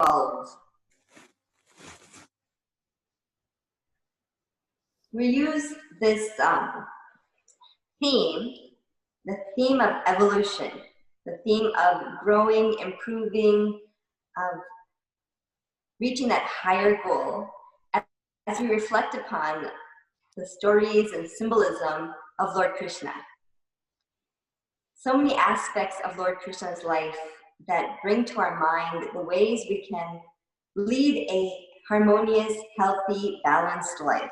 evolve. We use this theme, the theme of evolution, the theme of growing, improving, of reaching that higher goal, as we reflect upon the stories and symbolism of Lord Krishna. So many aspects of Lord Krishna's life that bring to our mind the ways we can lead a harmonious, healthy, balanced life.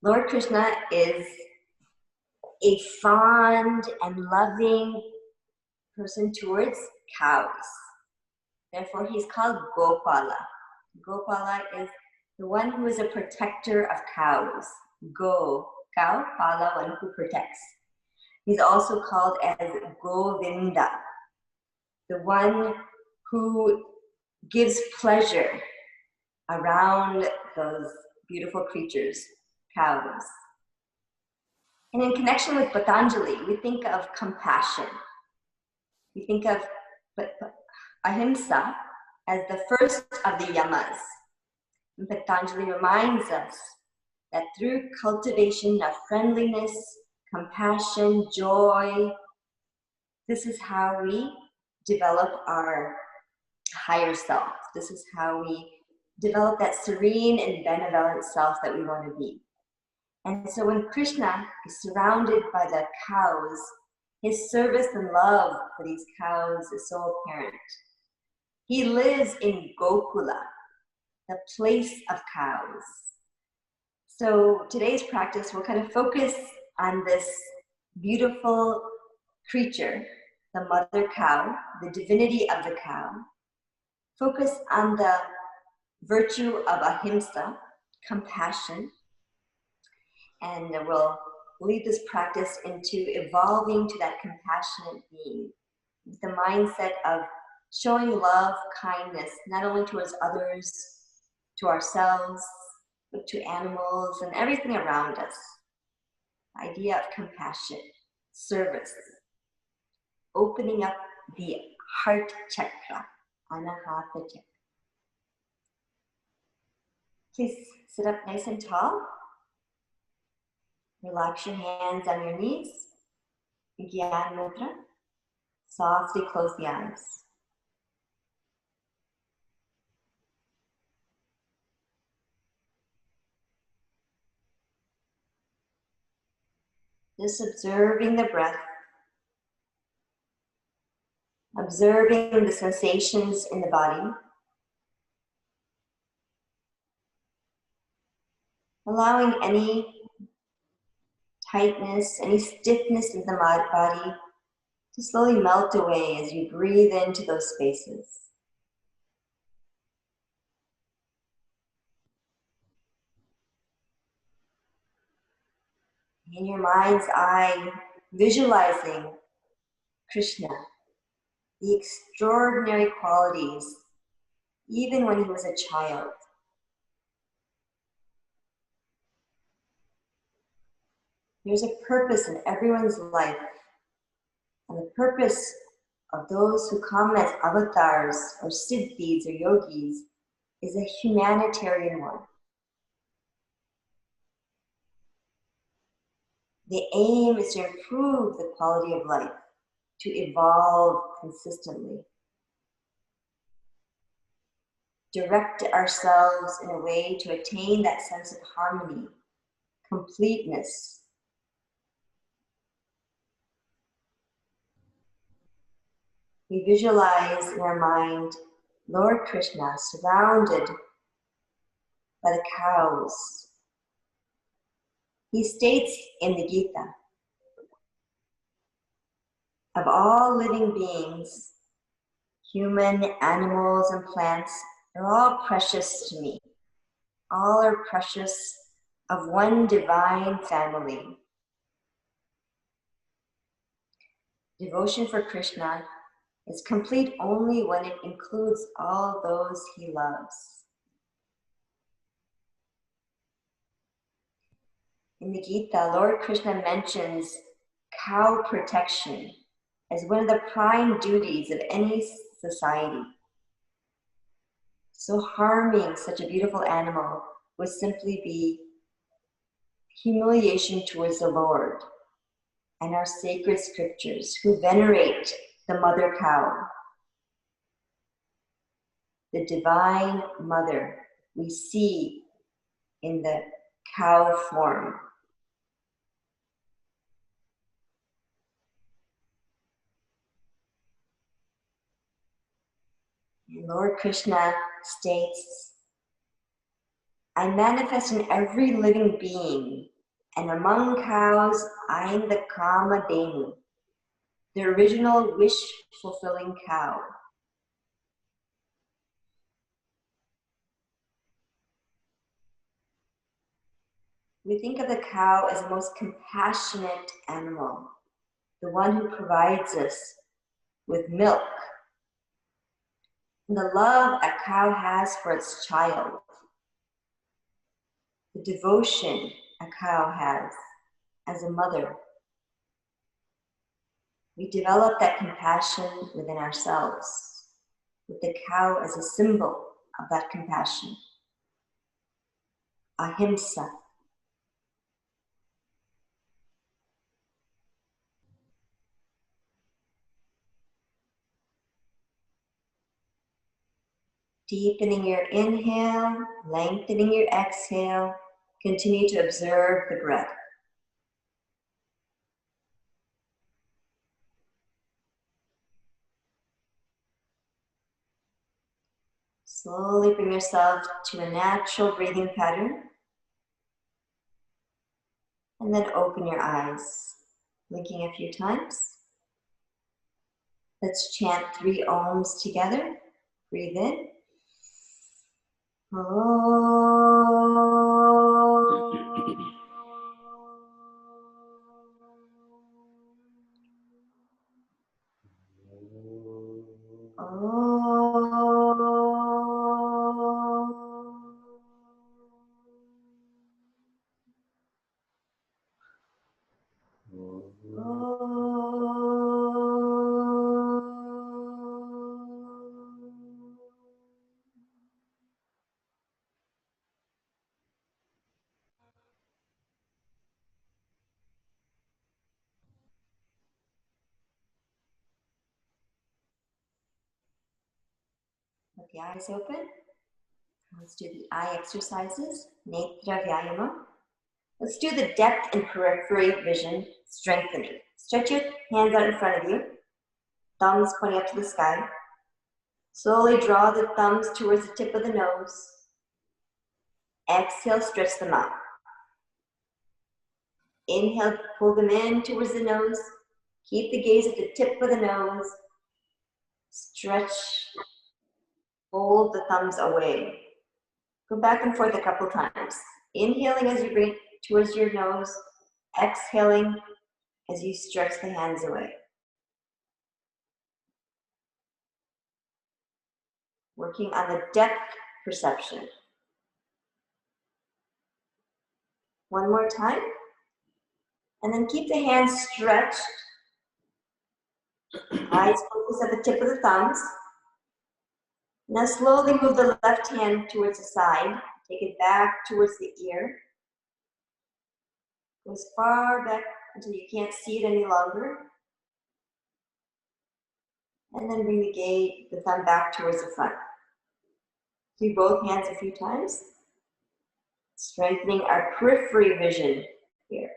Lord Krishna is a fond and loving person towards cows. Therefore, he's called Gopala. Gopala is the one who is a protector of cows. Go, cow, Pala, one who protects. He's also called as Govinda, the one who gives pleasure around those beautiful creatures, cows. And in connection with Patanjali, we think of compassion. We think of ahimsa as the first of the yamas. And Patanjali reminds us that through cultivation of friendliness, compassion, joy, this is how we develop our higher self. This is how we develop that serene and benevolent self that we want to be. And so when Krishna is surrounded by the cows, his service and love for these cows is so apparent. He lives in Gokula, the place of cows. So today's practice will kind of focus on this beautiful creature, the mother cow, the divinity of the cow. Focus on the virtue of ahimsa, compassion, and we'll lead this practice into evolving to that compassionate being, with the mindset of showing love, kindness, not only towards others, to ourselves, but to animals and everything around us. The idea of compassion, service, opening up the heart chakra, anahata chakra. Please sit up nice and tall. Relax your hands on your knees. Gyan Mudra. Softly close the eyes. Just observing the breath. Observing the sensations in the body. Allowing any tightness, any stiffness in the body to slowly melt away as you breathe into those spaces. In your mind's eye, visualizing Krishna, the extraordinary qualities, even when he was a child. There's a purpose in everyone's life, and the purpose of those who come as avatars or siddhis or yogis is a humanitarian one. The aim is to improve the quality of life, to evolve consistently. Direct ourselves in a way to attain that sense of harmony, completeness. We visualize in our mind Lord Krishna surrounded by the cows. He states in the Gita, of all living beings, human, animals, and plants, they're all precious to me. All are precious of one divine family. Devotion for Krishna is complete only when it includes all those he loves. In the Gita, Lord Krishna mentions cow protection as one of the prime duties of any society. So harming such a beautiful animal would simply be humiliation towards the Lord and our sacred scriptures who venerate the mother cow, the divine mother we see in the cow form. And Lord Krishna states, I manifest in every living being, and among cows, I am the Kama Denu, the original wish-fulfilling cow. We think of the cow as the most compassionate animal, the one who provides us with milk, and the love a cow has for its child, the devotion a cow has as a mother. We develop that compassion within ourselves, with the cow as a symbol of that compassion. Ahimsa. Deepening your inhale, lengthening your exhale. Continue to observe the breath. Slowly bring yourself to a natural breathing pattern. And then open your eyes, blinking a few times. Let's chant 3 Ohms together. Breathe in. With the eyes open, let's do the eye exercises, Netra Vyayama. Let's do the depth and periphery vision strengthening. Stretch your hands out in front of you, thumbs pointing up to the sky. Slowly draw the thumbs towards the tip of the nose. Exhale, stretch them out. Inhale, pull them in towards the nose. Keep the gaze at the tip of the nose. Stretch, hold the thumbs away. Go back and forth a couple times. Inhaling as you bring it towards your nose. Exhaling as you stretch the hands away. Working on the depth perception. One more time. And then keep the hands stretched. Eyes focus at the tip of the thumbs. Now slowly move the left hand towards the side. Take it back towards the ear. Go as far back until you can't see it any longer. And then bring the thumb back towards the front. Do both hands a few times. Strengthening our periphery vision here.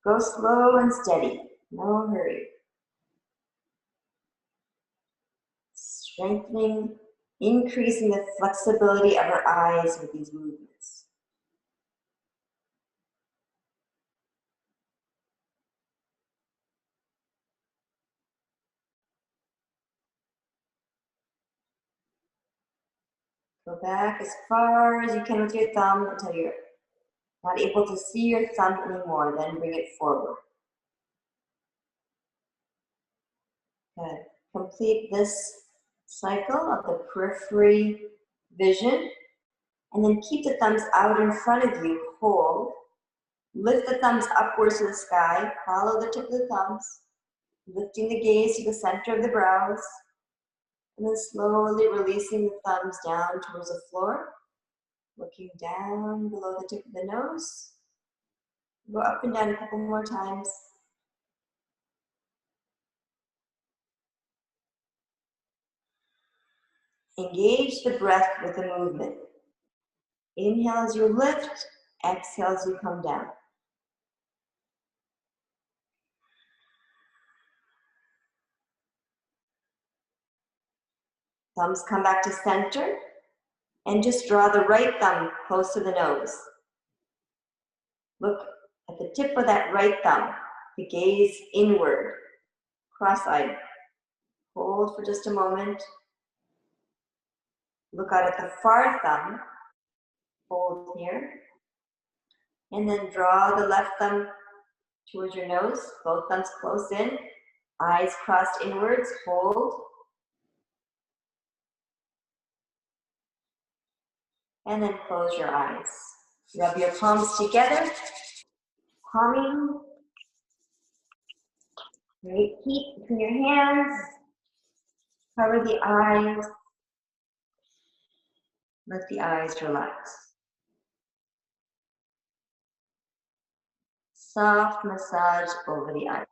Go slow and steady, no hurry. Strengthening, increasing the flexibility of our eyes with these movements. Go back as far as you can with your thumb until you're not able to see your thumb anymore, then bring it forward. Good. Complete this cycle of the periphery vision, and then keep the thumbs out in front of you, hold. Lift the thumbs upwards to the sky, follow the tip of the thumbs, lifting the gaze to the center of the brows. And then slowly releasing the thumbs down towards the floor. Looking down below the tip of the nose. Go up and down a couple more times. Engage the breath with the movement. Inhale as you lift, exhale as you come down. Thumbs come back to center, and just draw the right thumb close to the nose. Look at the tip of that right thumb, the gaze inward, cross-eyed. Hold for just a moment. Look out at the far thumb, hold here. And then draw the left thumb towards your nose, both thumbs close in, eyes crossed inwards, hold. And then close your eyes. Rub your palms together, palming. Right, feet between your hands. Cover the eyes. Let the eyes relax. Soft massage over the eyes.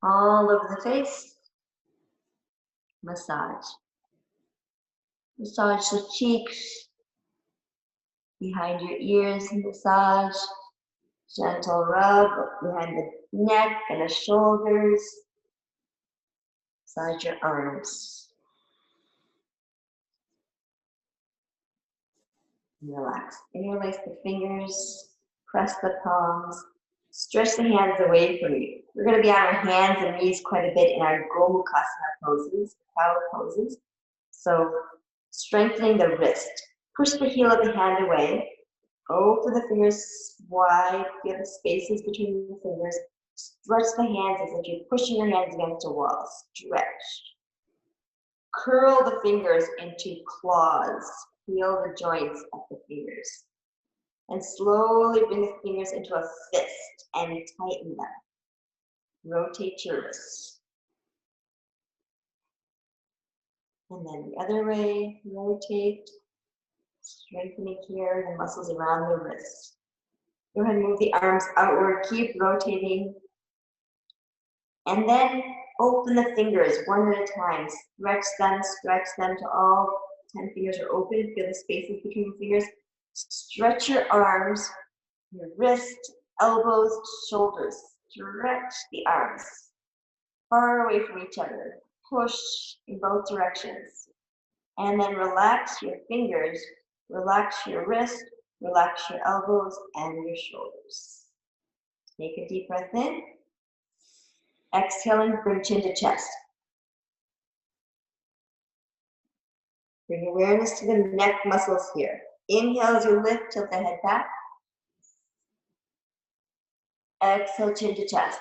All over the face. Massage. Massage the cheeks. Behind your ears, massage. Gentle rub behind the neck and the shoulders. Massage your arms. Relax. Interlace the fingers. Press the palms. Stretch the hands away from you. We're going to be on our hands and knees quite a bit in our Gomukhasana poses, power poses. So strengthening the wrist. Push the heel of the hand away. Open the fingers wide. Feel the spaces between the fingers. Stretch the hands as if you're pushing your hands against a wall. Stretch. Curl the fingers into claws. Feel the joints of the fingers. And slowly bring the fingers into a fist and tighten them. Rotate your wrists. And then the other way, rotate. Strengthening here, the muscles around the wrist. Go ahead and move the arms outward, keep rotating. And then open the fingers one at a time. Stretch them till all 10 fingers are open. Feel the spaces between the fingers. Stretch your arms, your wrist, elbows, shoulders. Stretch the arms far away from each other. Push in both directions. And then relax your fingers, relax your wrist, relax your elbows and your shoulders. Take a deep breath in. Exhaling, bring chin to chest. Bring awareness to the neck muscles here. Inhale as you lift, tilt the head back. Exhale, chin to chest.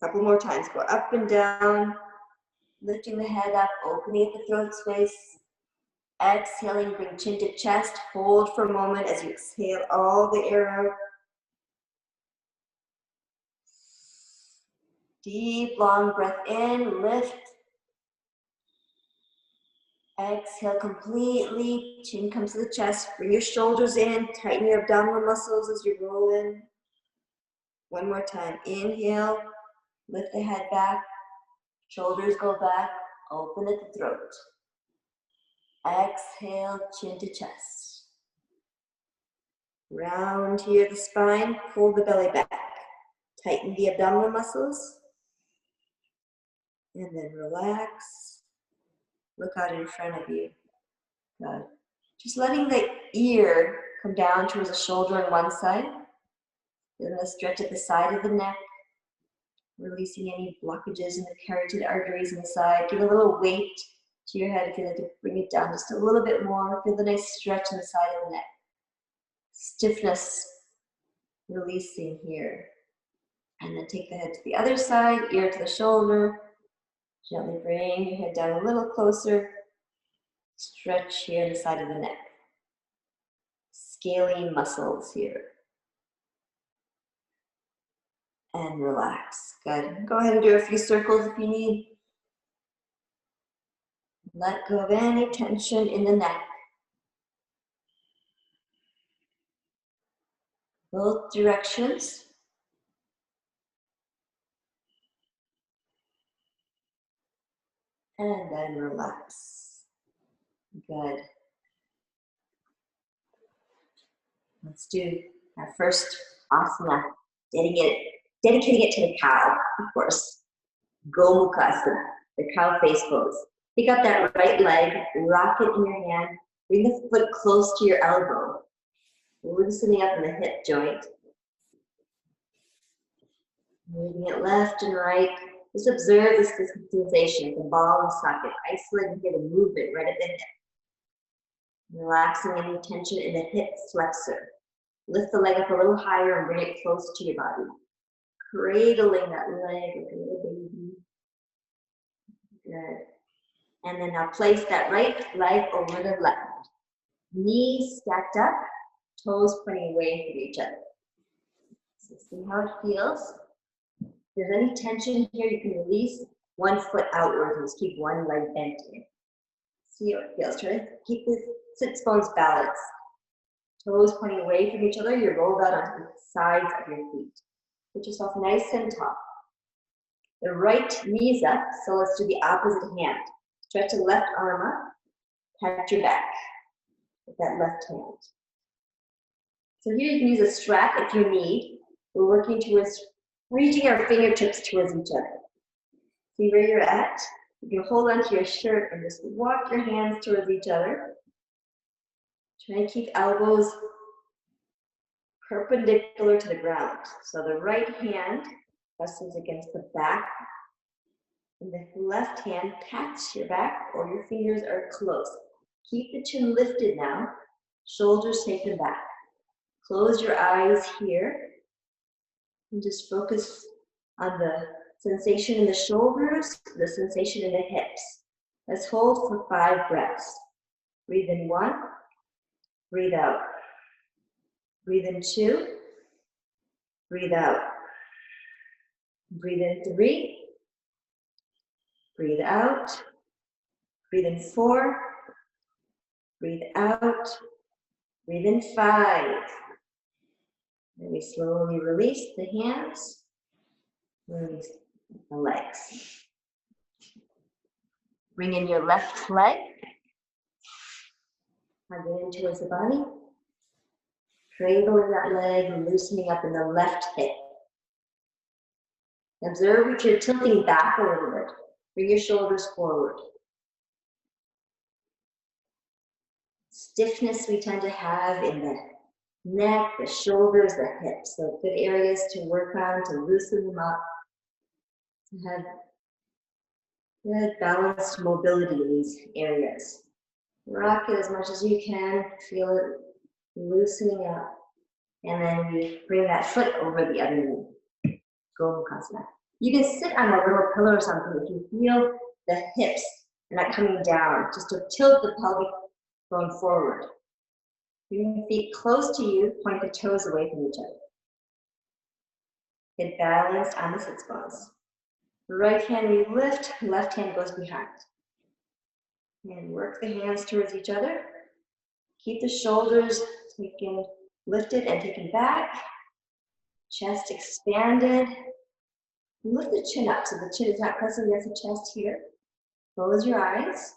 Couple more times. Go up and down, lifting the head up, opening at the throat space. Exhaling, bring chin to chest. Hold for a moment as you exhale all the air out. Deep, long breath in, lift. Exhale completely, chin comes to the chest. Bring your shoulders in, tighten your abdominal muscles as you roll in. One more time. Inhale, lift the head back. Shoulders go back, open at the throat. Exhale, chin to chest. Round here the spine, pull the belly back. Tighten the abdominal muscles. And then relax. Look out in front of you. Good. Just letting the ear come down towards the shoulder on one side. Then the stretch at the side of the neck. Releasing any blockages in the carotid arteries on the side. Give a little weight to your head if you like to bring it down just a little bit more. Feel the nice stretch on the side of the neck. Stiffness releasing here. And then take the head to the other side, ear to the shoulder. Gently bring your head down a little closer. Stretch here on the side of the neck. Scalene muscles here. and relax. Good. Go ahead and do a few circles if you need. Let go of any tension in the neck. Both directions. And then relax. Good. Let's do our first asana. Dedicating it to the cow, of course. Gomukhasana, the cow face pose. Pick up that right leg, rock it in your hand, bring the foot close to your elbow, loosening up in the hip joint. Moving it left and right. Just observe this sensation, the ball and socket. Isolate and get a movement right at the hip. Relaxing any tension in the hip flexor. Lift the leg up a little higher and bring it close to your body. Cradling that leg like a little baby. Good. And then now place that right leg over the left. Knees stacked up, toes pointing away from each other. So see how it feels. If there's any tension here, you can release one foot outward and just keep one leg bent in. See how it feels. Try to keep the sits bones balanced. Toes pointing away from each other, you're rolled out onto the sides of your feet. Get yourself nice and tall. The right knee is up, so let's do the opposite hand. Stretch the left arm up, pat your back with that left hand. So here you can use a strap if you need. We're working towards reaching our fingertips towards each other. See where you're at? You can hold onto your shirt and just walk your hands towards each other. Try to keep elbows perpendicular to the ground. So the right hand presses against the back, and the left hand pats your back, or your fingers are close. Keep the chin lifted now, shoulders taken back. Close your eyes here, and just focus on the sensation in the shoulders, the sensation in the hips. Let's hold for 5 breaths. Breathe in 1, breathe out. Breathe in 2, breathe out. Breathe in 3, breathe out. Breathe in 4, breathe out. Breathe in 5. And we slowly release the hands, release the legs. Bring in your left leg, hug it in towards the body. Cradling that leg, loosening up in the left hip. Observe if you're tilting back a little bit. Bring your shoulders forward. Stiffness we tend to have in the neck, the shoulders, the hips. So good areas to work on, to loosen them up, to have good balanced mobility in these areas. Rock it as much as you can, feel it loosening up. And then we bring that foot over the other knee. Gomukhasana. You can sit on a little pillow or something if you feel the hips are not coming down, just to tilt the pelvic going forward. Bring the feet close to you, point the toes away from each other. Get balanced on the sits bones. Right hand we lift, left hand goes behind. And work the hands towards each other. Keep the shoulders lifted and taken back. Chest expanded. Lift the chin up so the chin is not pressing against the chest here. Close your eyes.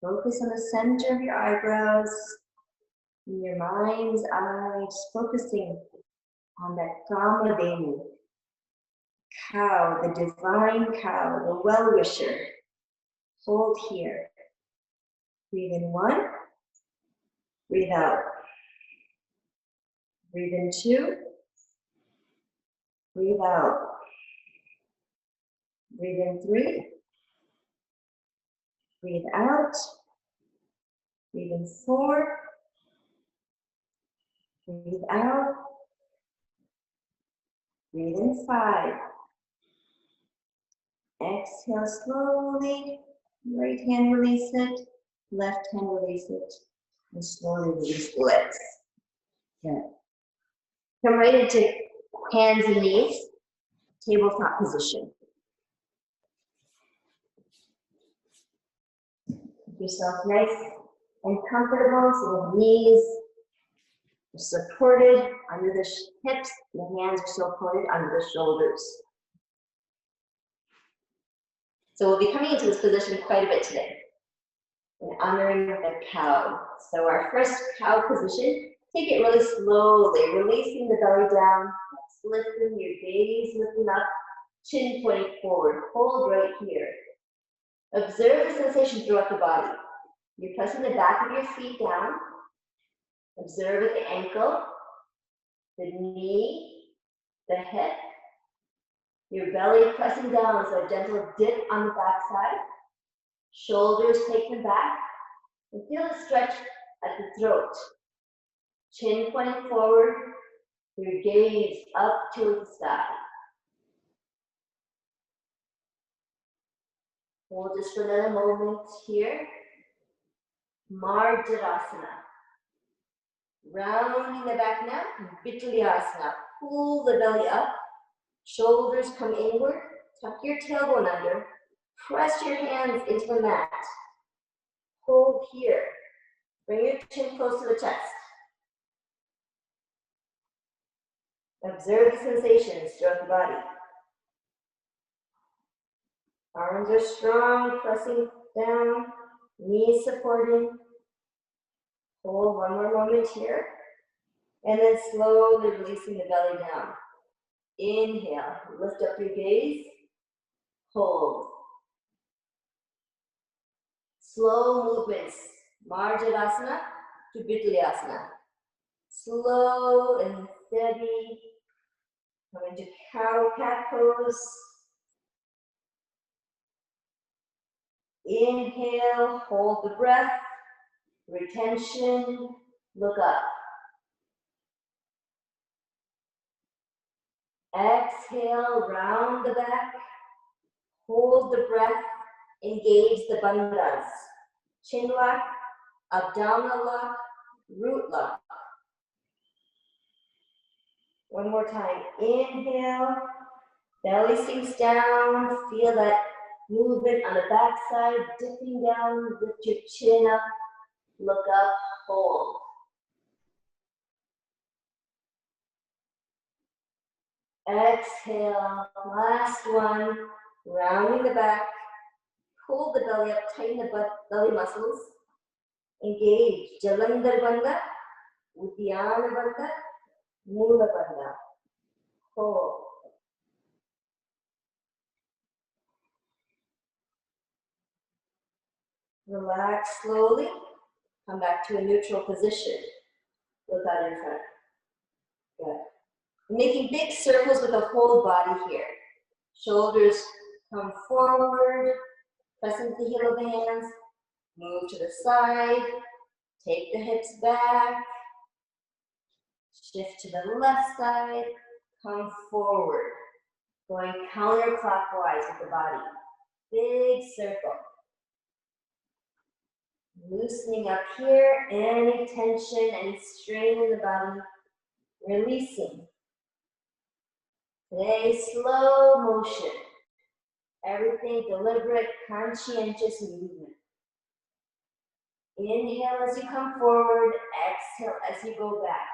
Focus on the center of your eyebrows. In your mind's eye, just focusing on that Kamadhenu, cow, the divine cow, the well-wisher. Hold here. Breathe in 1, breathe out. Breathe in 2, breathe out. Breathe in 3, breathe out. Breathe in 4, breathe out. Breathe in 5. Exhale slowly. Right hand release it. Left hand release it. And slowly release the legs. Good. Come right into hands and knees. tabletop position. Keep yourself nice and comfortable so the knees are supported under the hips, the hands are supported under the shoulders. So we'll be coming into this position quite a bit today, and honoring the cow. So our first cow position, take it really slowly, releasing the belly down, lifting your gaze, lifting up, chin pointing forward, hold right here. Observe the sensation throughout the body. You're pressing the back of your feet down. Observe at the ankle, the knee, the hip. Your belly pressing down, so a gentle dip on the backside. Shoulders take them back. And feel the stretch at the throat. Chin pointing forward, your gaze up towards the sky. Hold just for another moment here. Marjarasana. Rounding the back now, Vitaliasana. Pull the belly up, shoulders come inward, tuck your tailbone under, press your hands into the mat. Hold here. Bring your chin close to the chest. Observe the sensations throughout the body. Arms are strong, pressing down, knees supporting. Hold one more moment here. And then slowly releasing the belly down. Inhale, lift up your gaze. Hold. Slow movements. Marjarasana to Vitaliasana. Slow and steady. Come into cow cat pose. Inhale, hold the breath. Retention, look up. Exhale, round the back. Hold the breath. Engage the bandhas. Chin lock, abdominal lock, root lock. One more time. Inhale, belly sinks down. Feel that movement on the back side, dipping down, lift your chin up, look up, hold. Exhale, last one, rounding the back, pull the belly up, tighten the belly muscles, engage Jalandhar Bandha, Uddiyana Bandha, Mula Bandha, hold. Relax slowly, come back to a neutral position. Look out in front. Good. Making big circles with the whole body here. Shoulders come forward, press into the heel of the hands, move to the side, take the hips back, shift to the left side, come forward, going counterclockwise with the body. Big circle. Loosening up here, any tension, any strain in the body, releasing. Today, slow motion. Everything deliberate, conscientious movement. Inhale as you come forward, exhale as you go back.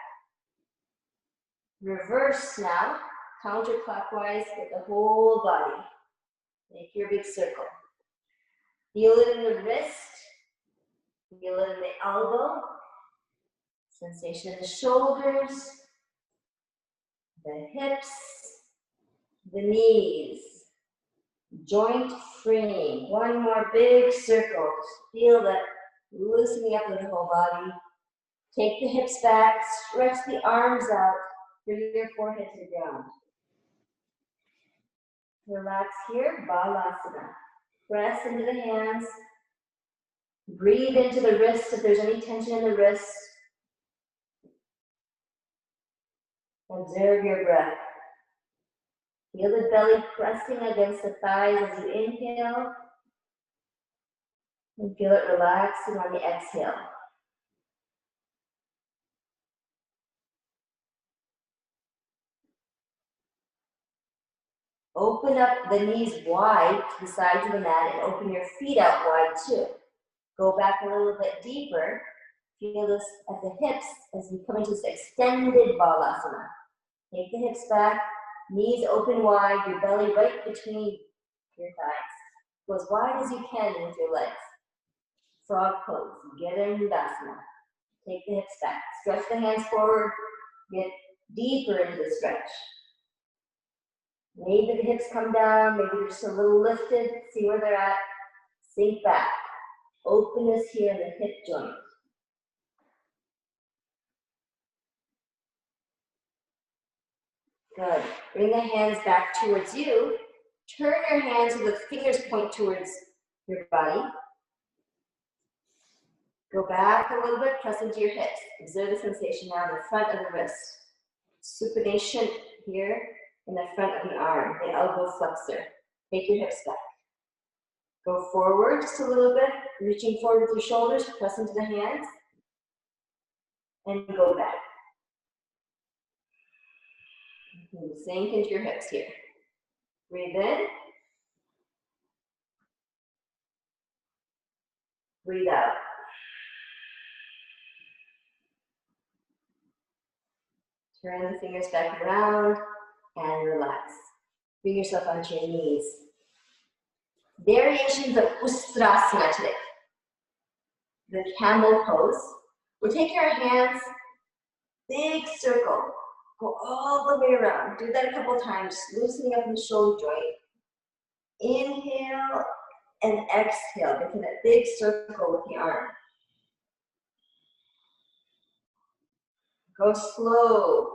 Reverse now, counterclockwise with the whole body. Make your big circle. Feel it in the wrist, feel it in the elbow, sensation in the shoulders, the hips, the knees, joint freeing. One more big circle. Feel that loosening up of the whole body. Take the hips back, stretch the arms out, bring your forehead to the ground. Relax here, Balasana. Press into the hands. Breathe into the wrists if there's any tension in the wrists. Observe your breath. Feel the belly pressing against the thighs as you inhale. And feel it relaxing on the exhale. Open up the knees wide to the sides of the mat and open your feet out wide too. Go back a little bit deeper. Feel this at the hips as you come into this extended Balasana. Take the hips back, knees open wide, your belly right between your thighs. Go as wide as you can with your legs. Frog pose, Girandasana. Take the hips back, stretch the hands forward, get deeper into the stretch. Maybe the hips come down, maybe they're just a little lifted, see where they're at, sink back. Openness here in the hip joint. Good. Bring the hands back towards you. Turn your hands so the fingers point towards your body. Go back a little bit, press into your hips. Observe the sensation now in the front of the wrist. Supination here in the front of the arm, the elbow flexor. Take your hips back. Go forward just a little bit, reaching forward with your shoulders, press into the hands, and go back. Sink into your hips here. Breathe in. Breathe out. Turn the fingers back around and relax. Bring yourself onto your knees. Variations of Ustrasana today. The camel pose. We'll take your hands, big circle. Go all the way around. Do that a couple times, loosening up the shoulder joint. Inhale and exhale, making that big circle with the arm. Go slow.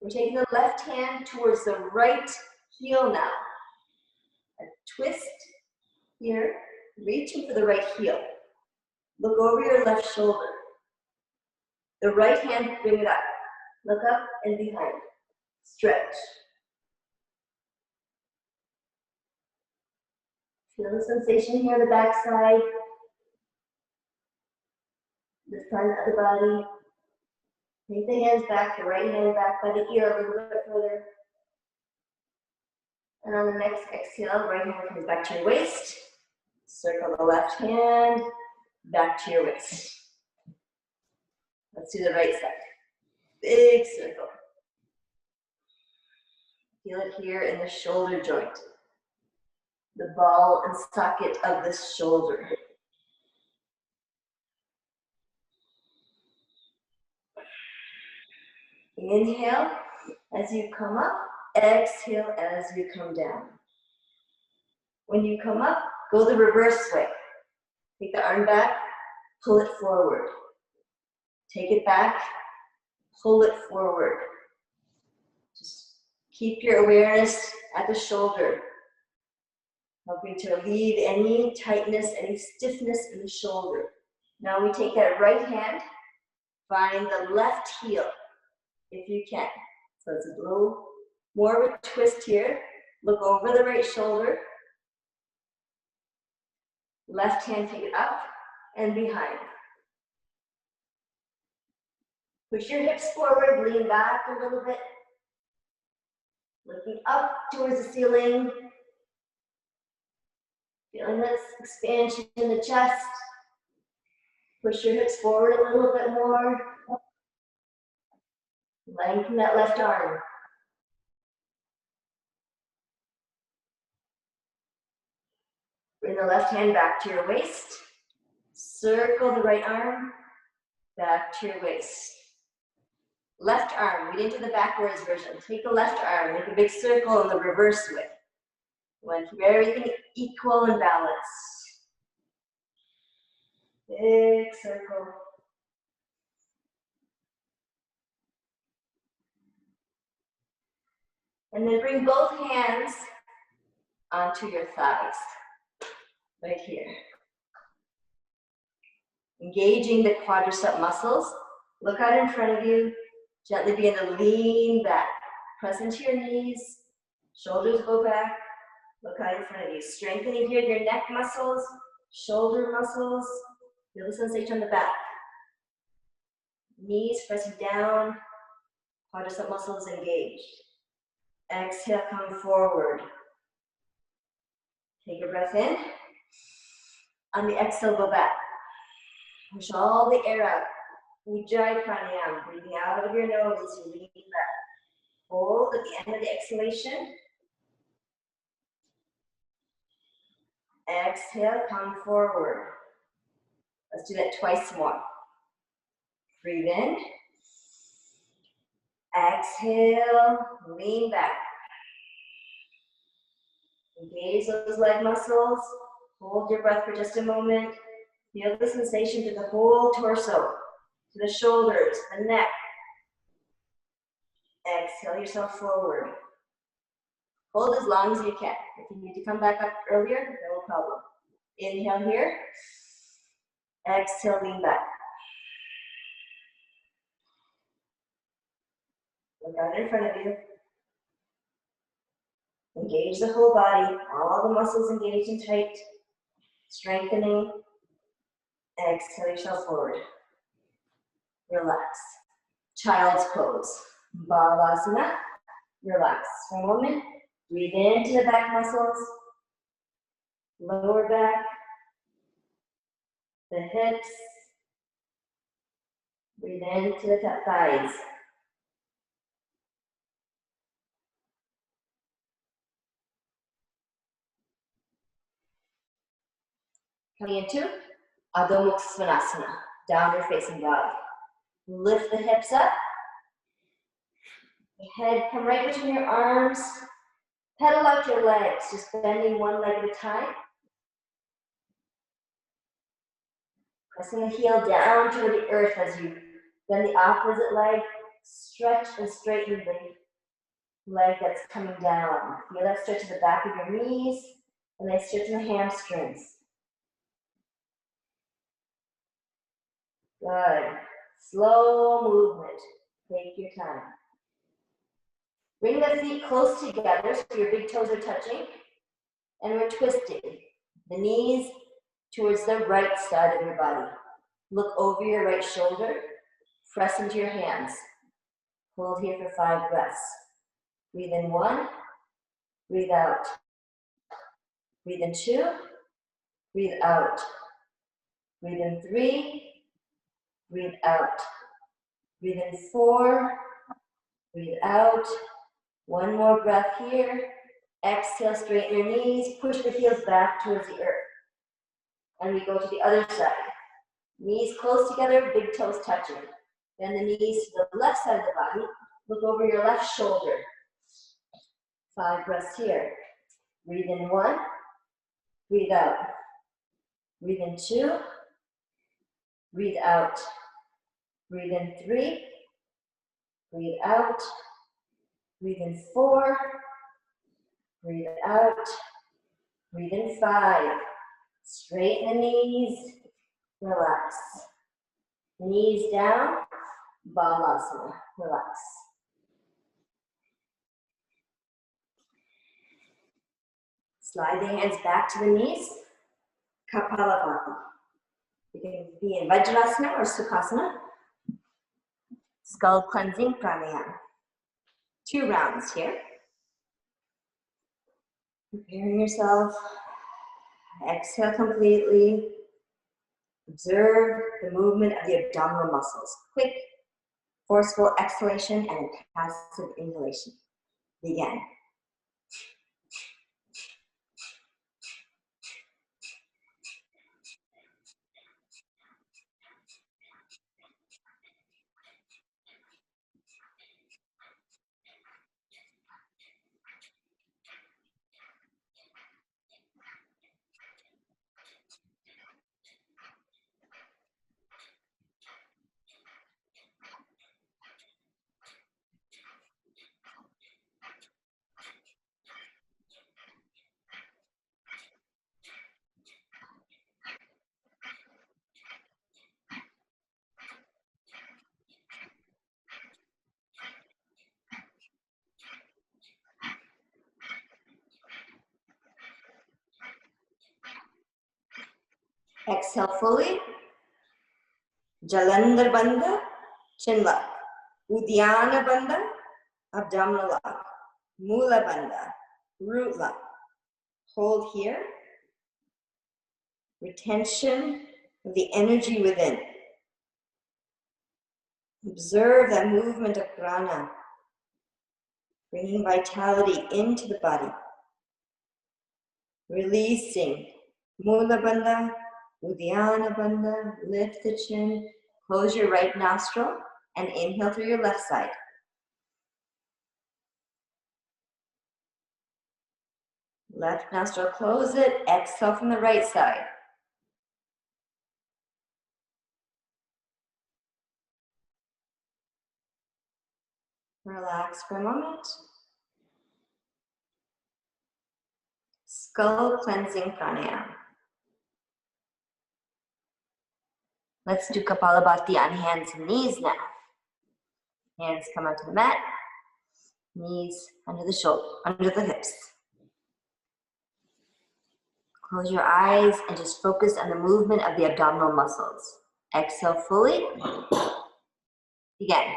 We're taking the left hand towards the right heel now. A twist here, reaching for the right heel. Look over your left shoulder. The right hand, bring it up. Look up and behind. Stretch. Feel the sensation here on the back side. The front of the body. Take the hands back, the right hand back by the ear a little bit further. And on the next exhale, right hand comes back to your waist. Circle the left hand back to your waist. Let's do the right side. Big circle. Feel it here in the shoulder joint. The ball and socket of the shoulder. Inhale as you come up, exhale as you come down. When you come up, go the reverse way. Take the arm back, pull it forward. Take it back, pull it forward. Just keep your awareness at the shoulder, helping to alleviate any tightness, any stiffness in the shoulder. Now we take that right hand, find the left heel, if you can. So it's a little more of a twist here. Look over the right shoulder. Left hand, take it up and behind. Push your hips forward, lean back a little bit. Looking up towards the ceiling. Feeling this expansion in the chest. Push your hips forward a little bit more. Lengthen that left arm. Bring the left hand back to your waist. Circle the right arm back to your waist. Left arm, read into the backwards version. Take the left arm, make a big circle in the reverse way. You want to keep everything equal and balanced. Big circle. And then bring both hands onto your thighs. Right here. Engaging the quadricep muscles. Look out in front of you. Gently begin to lean back. Press into your knees. Shoulders go back. Look out in front of you. Strengthening here your neck muscles, shoulder muscles. Feel the sensation on the back. Knees pressing down. Quadricep muscles engaged. Exhale, come forward. Take a breath in. On the exhale, go back. Push all the air out. Ujjayi pranayama. Breathing out of your nose as you lean back. Hold at the end of the exhalation. Exhale, come forward. Let's do that twice more. Breathe in. Exhale, lean back. Engage those leg muscles. Hold your breath for just a moment. Feel the sensation to the whole torso, to the shoulders, the neck. Exhale yourself forward. Hold as long as you can. If you need to come back up earlier, no problem. Inhale here. Exhale, lean back. Look out in front of you. Engage the whole body. All the muscles engaged and tight. Strengthening. Exhale yourself forward. Relax. Child's pose. Balasana. Relax for a moment. Breathe into the back muscles. Lower back. The hips. Breathe into the thighs. Coming into Adho Mukha Svanasana, downward facing dog. Lift the hips up. The head come right between your arms. Pedal out your legs, just bending one leg at a time. Pressing the heel down toward the earth as you bend the opposite leg. Stretch and straighten the leg that's coming down. Feel that stretch at the back of your knees, and then stretch in the hamstrings. Good. Slow movement. Take your time. Bring the feet close together so your big toes are touching. And we're twisting. The knees towards the right side of your body. Look over your right shoulder. Press into your hands. Hold here for 5 breaths. Breathe in 1. Breathe out. Breathe in 2. Breathe out. Breathe in 3. Breathe out. Breathe in 4. Breathe out. 1 more breath here. Exhale, straighten your knees. Push the heels back towards the earth. And we go to the other side. Knees close together, big toes touching. Bend the knees to the left side of the body. Look over your left shoulder. 5 breaths here. Breathe in 1. Breathe out. Breathe in 2. Breathe out. Breathe in 3. Breathe out. Breathe in 4. Breathe out. Breathe in 5. Straighten the knees. Relax. Knees down. Balasana. Relax. Slide the hands back to the knees. Kapalabhati. You can be in Vajrasana or Sukhasana. Skull cleansing pranayama. 2 rounds here. Preparing yourself. Exhale completely. Observe the movement of the abdominal muscles. Quick, forceful exhalation and passive inhalation. Begin. Exhale fully. Jalandhar Bandha, chin lock. Uddiyana Bandha, abdominal lock. Mula Bandha, root lock. Hold here. Retention of the energy within. Observe that movement of prana, bringing vitality into the body. Releasing. Mula Bandha, Uddiyana Bandha, lift the chin, close your right nostril, and inhale through your left side. Left nostril, close it, exhale from the right side. Relax for a moment. Skull cleansing pranayama. Let's do Kapalabhati on hands and knees now. Hands come onto the mat, knees under the shoulder, under the hips. Close your eyes and just focus on the movement of the abdominal muscles. Exhale fully. Begin.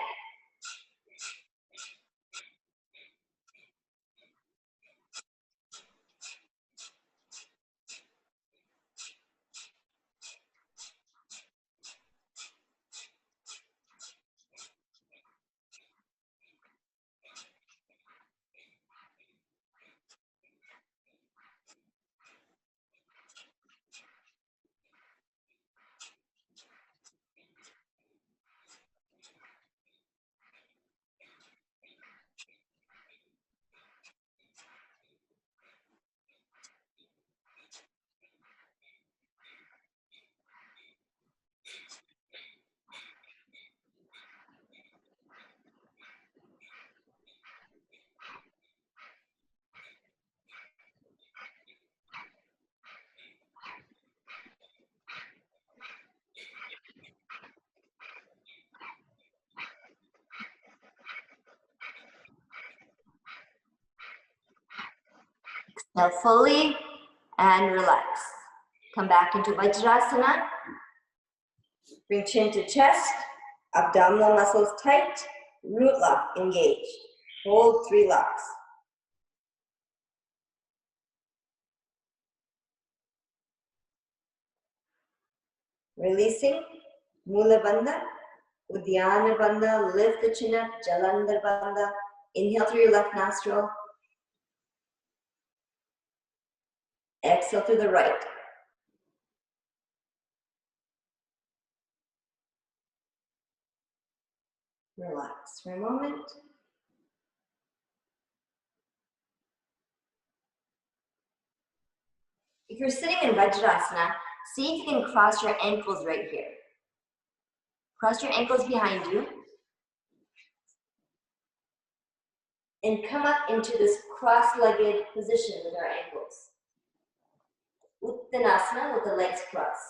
Now fully and relax. Come back into Vajrasana. Bring chin to chest, abdominal muscles tight, root lock engaged. Hold 3 locks. Releasing, Mula Bandha, Uddiyana Bandha, lift the chin up, Jalandhar Bandha. Inhale through your left nostril. Exhale through the right. Relax for a moment. If you're sitting in Vajrasana, see if you can cross your ankles right here. Cross your ankles behind you. And come up into this cross-legged position with our ankles. Uttanasana with the legs crossed.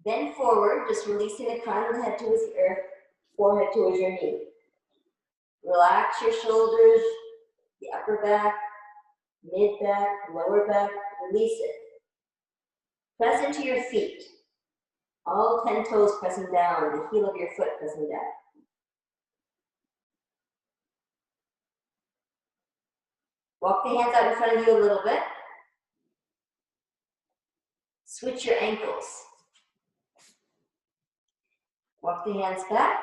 Bend forward, just releasing the crown of the head towards the earth, forehead towards your knee. Relax your shoulders, the upper back, mid back, lower back, release it. Press into your feet. All 10 toes pressing down, the heel of your foot pressing down. Walk the hands out in front of you a little bit. Switch your ankles. Walk the hands back.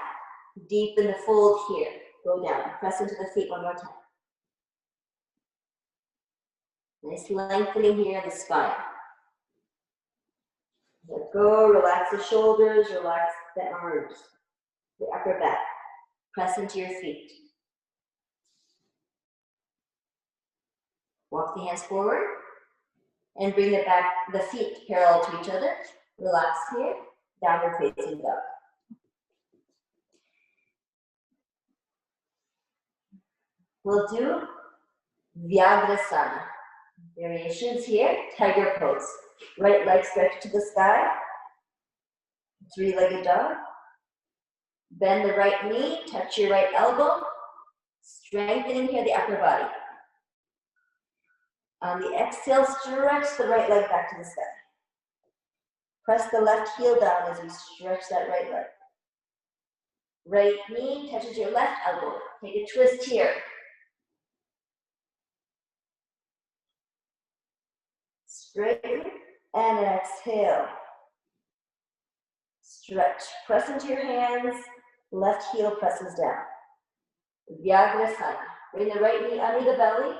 Deepen the fold here. Go down. Press into the feet one more time. Nice lengthening here of the spine. Let go. Relax the shoulders. Relax the arms. The upper back. Press into your feet. Walk the hands forward. And bring the feet parallel to each other. Relax here. Downward facing dog. We'll do Vyagrasana. Variations here, tiger pose. Right leg stretched to the sky. 3-legged dog. Bend the right knee, touch your right elbow. Strengthening here the upper body. On the exhale, stretch the right leg back to the sky. Press the left heel down as you stretch that right leg. Right knee touches your left elbow. Take a twist here. Straighten and exhale. Stretch. Press into your hands. Left heel presses down. Vyagrasana. Bring the right knee under the belly.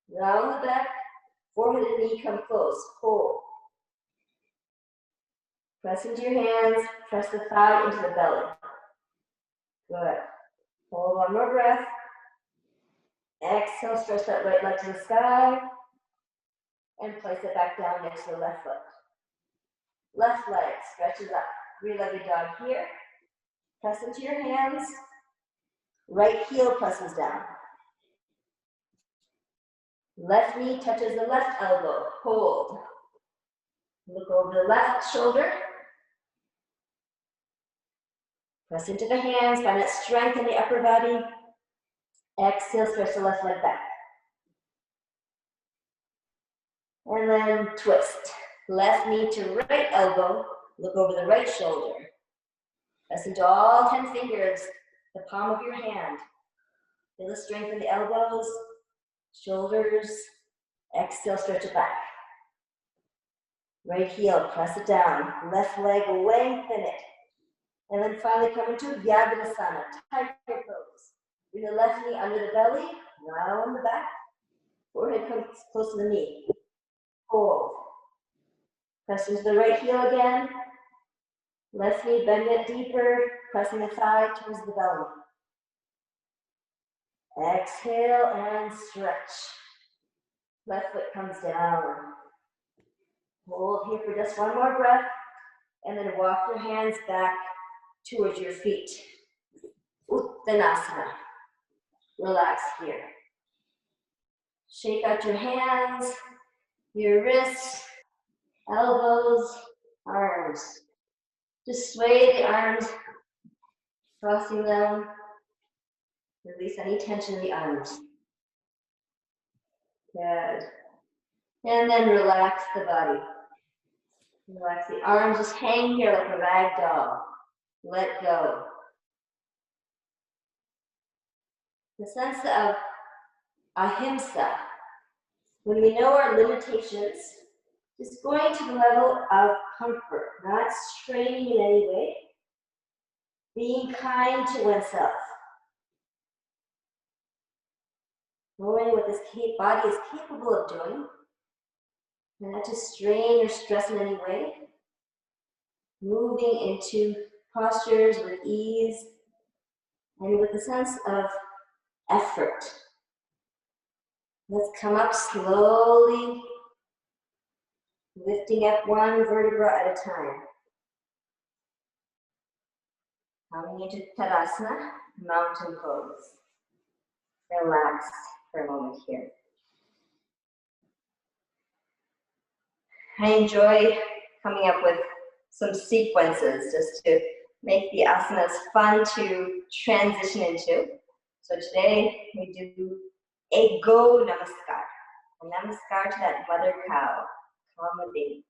Round the back. Forehead and knee come close. Hold. Press into your hands. Press the thigh into the belly. Good. Hold one more breath. Exhale, stretch that right leg to the sky. And place it back down next to the left foot. Left leg stretches up. Three-legged dog here. Press into your hands. Right heel presses down. Left knee touches the left elbow. Hold. Look over the left shoulder. Press into the hands. Find that strength in the upper body. Exhale, stretch the left leg back. And then twist. Left knee to right elbow. Look over the right shoulder. Press into all 10 fingers, the palm of your hand. Feel the strength in the elbows, shoulders. Exhale, stretch it back. Right heel, press it down. Left leg, lengthen it. And then finally come into Vyagrasana, tiger pose. Bring the left knee under the belly, round the back. Forehead comes close to the knee. Hold. Press into the right heel again. Left knee, bend it deeper, pressing the thigh towards the belly. Exhale and stretch. Left foot comes down. Hold here for just one more breath, and then walk your hands back towards your feet. Uttanasana. Relax here. Shake out your hands, your wrists, elbows, arms. Just sway the arms, crossing them. Release any tension in the arms. Good. And then relax the body. Relax the arms, just hang here like a rag doll. Let go. The sense of ahimsa, when we know our limitations, just going to the level of comfort, not straining in any way, being kind to oneself. Knowing what this body is capable of doing, and not to strain or stress in any way. Moving into postures with ease and with a sense of effort. Let's come up slowly, lifting up one vertebra at a time. Coming into Tadasana, mountain pose. Relax for a moment here. I enjoy coming up with some sequences just to make the asanas fun to transition into. So today we do a go namaskar. A namaskar to that mother cow, Kamadi.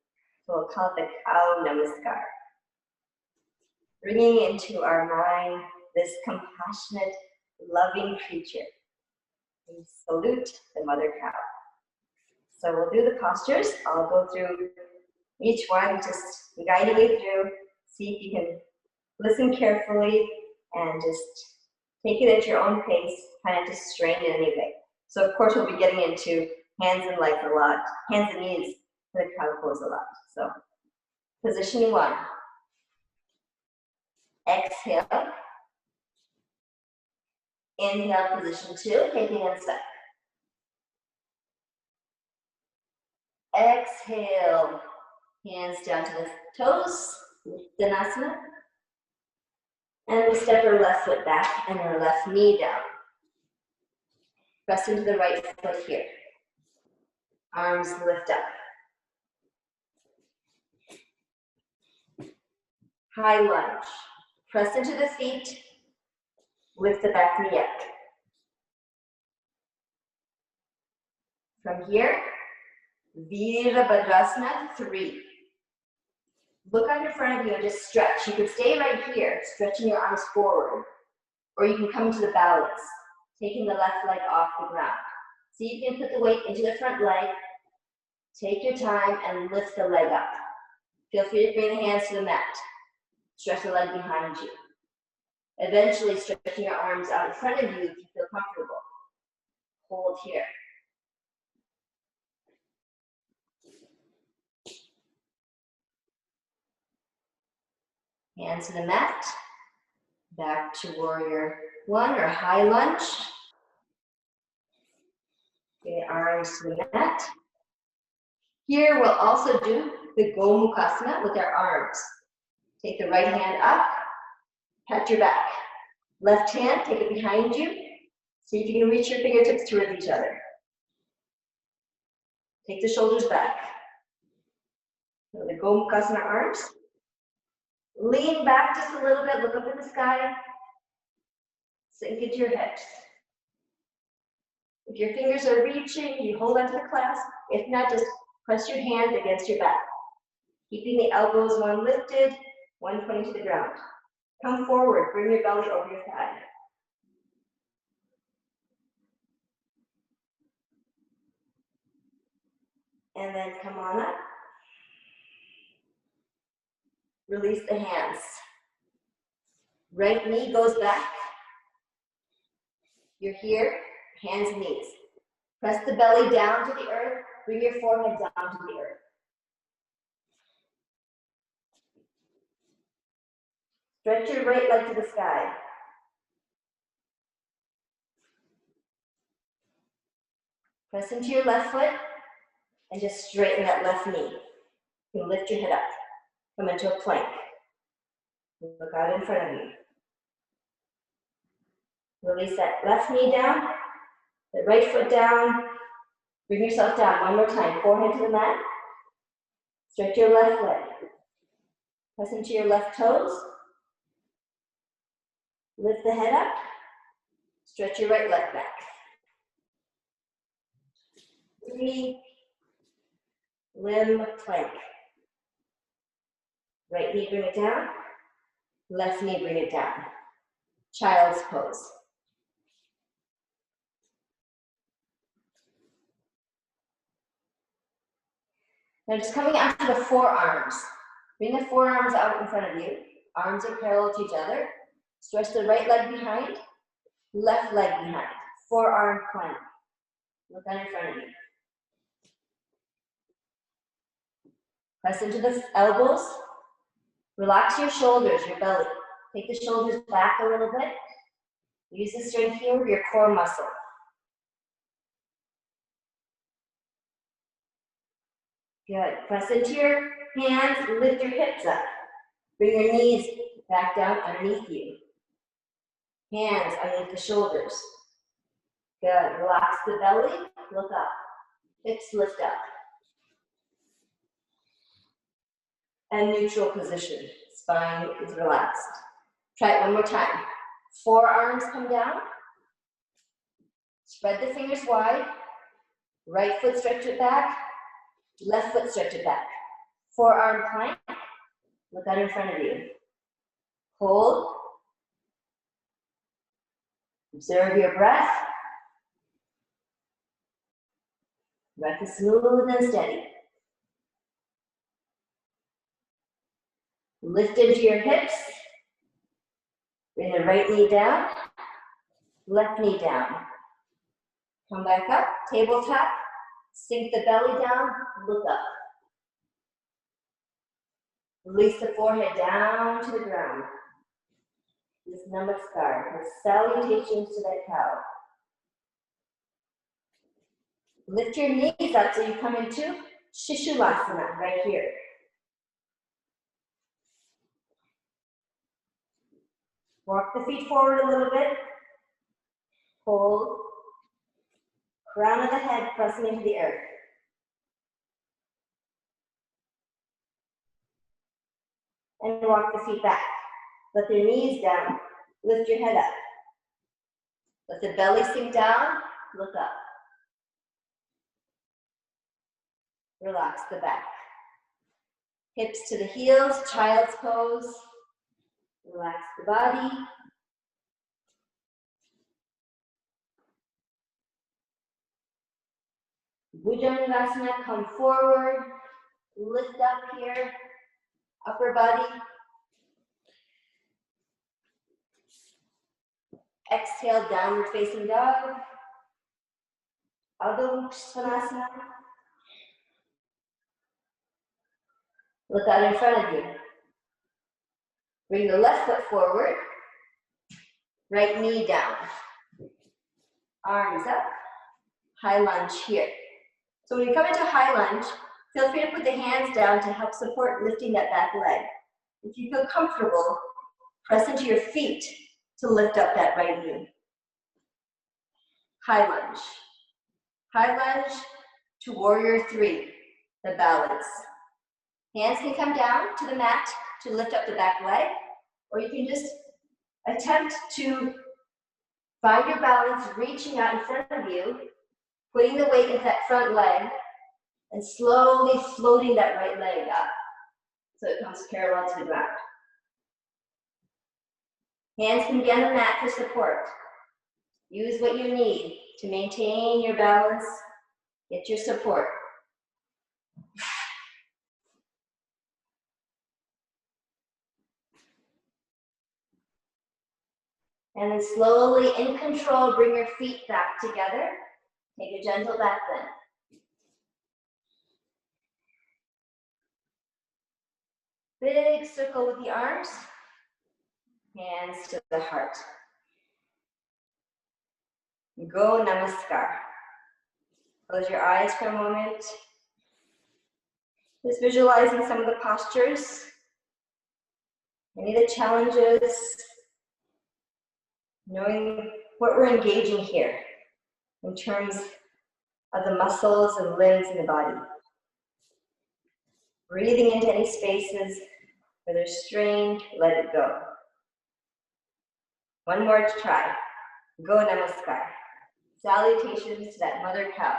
So we'll call it the cow namaskar. Bringing into our mind this compassionate, loving creature. We salute the mother cow. So we'll do the postures. I'll go through each one, just guide you through, see if you can listen carefully and just take it at your own pace, kind of to strain in any way. So of course we'll be getting into hands and legs a lot, hands and knees for the cow pose a lot. So position 1. Exhale. Inhale, position 2, taking a step. Exhale, hands down to the toes, Uttanasana. And we step our left foot back and our left knee down. Press into the right foot here. Arms lift up. High lunge. Press into the feet. Lift the back knee up. From here, Virabhadrasana 3. Look out in front of you and just stretch. You could stay right here, stretching your arms forward. or you can come into the balance, taking the left leg off the ground. See if you can put the weight into the front leg. Take your time and lift the leg up. Feel free to bring the hands to the mat. Stretch the leg behind you. Eventually stretching your arms out in front of you if you feel comfortable. Hold here. Hands to the mat. Back to warrior one or high lunge. Okay, arms to the mat. Here we'll also do the Gomukhasana with our arms. Take the right hand up, pat your back. Left hand, take it behind you. See if you can reach your fingertips towards each other. Take the shoulders back. So the Gomukhasana arms. Lean back just a little bit, look up in the sky. Sink into your hips. If your fingers are reaching, you hold onto the clasp. If not, just press your hands against your back. Keeping the elbows one lifted, one pointing to the ground. Come forward, bring your belly over your thigh. And then come on up. Release the hands. Right knee goes back. You're here, hands, knees. Press the belly down to the earth. Bring your forehead down to the earth. Stretch your right leg to the sky. Press into your left foot and just straighten that left knee. You can lift your head up. Come into a plank. Look out in front of you. Release that left knee down, the right foot down. Bring yourself down one more time. Forehead to the mat. Stretch your left leg. Press into your left toes. Lift the head up. Stretch your right leg back. 3, limb plank. Right knee, bring it down. Left knee, bring it down. Child's pose. Now just coming out to the forearms. Bring the forearms out in front of you. Arms are parallel to each other. Stretch the right leg behind, left leg behind. Forearm plank. Look down in front of you. Press into the elbows. Relax your shoulders, your belly. Take the shoulders back a little bit. Use the strength here of your core muscle. Good. Press into your hands, lift your hips up. Bring your knees back down underneath you. Hands underneath the shoulders. Good. Relax the belly, look up. Hips lift up. And neutral position. Spine is relaxed. Try it one more time. Forearms come down. Spread the fingers wide. Right foot stretch it back. Left foot stretch it back. Forearm plank. Look out in front of you. Hold. Observe your breath. Breath is smooth and steady. Lift into your hips. Bring the right knee down. Left knee down. Come back up. Tabletop. Sink the belly down. Look up. Release the forehead down to the ground. This namaskar, with salutations to that cow. Lift your knees up so you come into Shishulasana right here. Walk the feet forward a little bit. Hold. Crown of the head pressing into the earth. And walk the feet back. Let your knees down. Lift your head up. Let the belly sink down. Look up. Relax the back. Hips to the heels, child's pose. Relax the body. Bhujangasana, come forward, lift up here, upper body. Exhale, downward facing dog. Adho Mukha Svanasana. Look out in front of you. Bring the left foot forward, right knee down. Arms up, high lunge here. So when you come into high lunge, feel free to put the hands down to help support lifting that back leg. If you feel comfortable, press into your feet to lift up that right knee. High lunge. High lunge to warrior three, the balance. Hands can come down to the mat to lift up the back leg, or you can just attempt to find your balance, reaching out in front of you, putting the weight into that front leg, and slowly floating that right leg up so it comes parallel to the ground. Hands can be on the mat for support. Use what you need to maintain your balance, get your support. And then slowly, in control, bring your feet back together. Take a gentle back bend. Big circle with the arms. Hands to the heart. Go Namaskar. Close your eyes for a moment. Just visualizing some of the postures. Any of the challenges. Knowing what we're engaging here in terms of the muscles and limbs in the body. Breathing into any spaces where there's strain, let it go. One more to try. Go Namaskar. Salutations to that mother cow,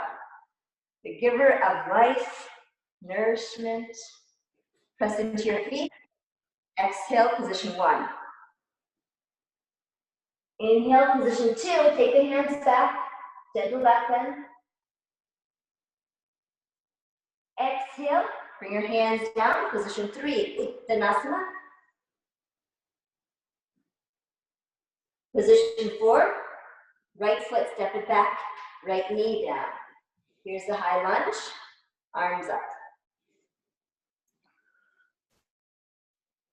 the giver of life, nourishment. Press into your feet. Exhale, position one. Inhale, position two. Take the hands back, gentle back bend. Exhale, bring your hands down, position three, Uttanasana. Position four, right foot step it back, right knee down. Here's the high lunge, arms up.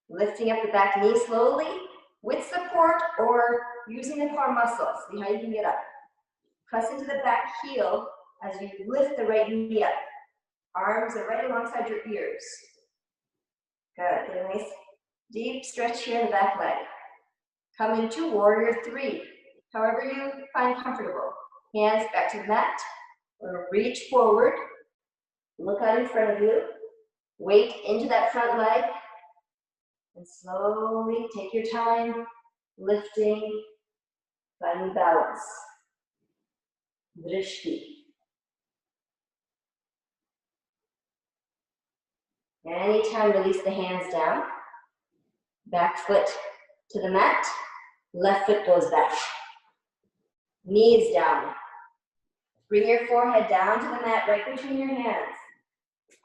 Lifting up the back knee slowly with support or using the core muscles. See how you can get up. Press into the back heel as you lift the right knee up. Arms are right alongside your ears. Good. Get a nice deep stretch here in the back leg. Come into warrior three. However you find comfortable. Hands back to the mat. Or reach forward. Look out in front of you. Weight into that front leg. And slowly take your time, lifting, finding balance. Drishti. Anytime, release the hands down. Back foot to the mat. Left foot goes back. Knees down. Bring your forehead down to the mat, right between your hands.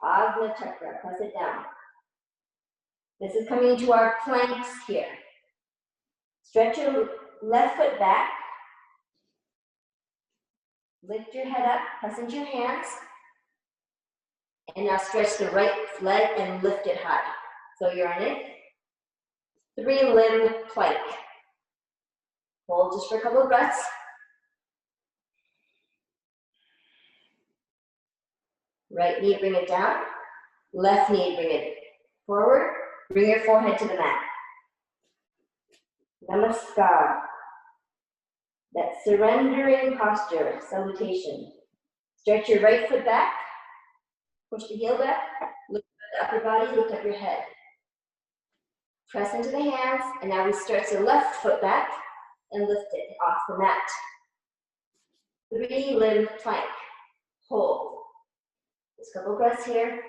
Agna Chakra, press it down. This is coming into our planks here. Stretch your left foot back. Lift your head up, press into your hands. And now stretch the right leg and lift it high. So you're on it. 3-limb plank. Hold just for a couple of breaths. Right knee, bring it down. Left knee, bring it forward. Bring your forehead to the mat. Namaskar. That surrendering posture, salutation. Stretch your right foot back. Push the heel back. Lift up the upper body, lift up your head. Press into the hands, and now we stretch the left foot back and lift it off the mat. 3-limb plank. Hold. Just a couple breaths here.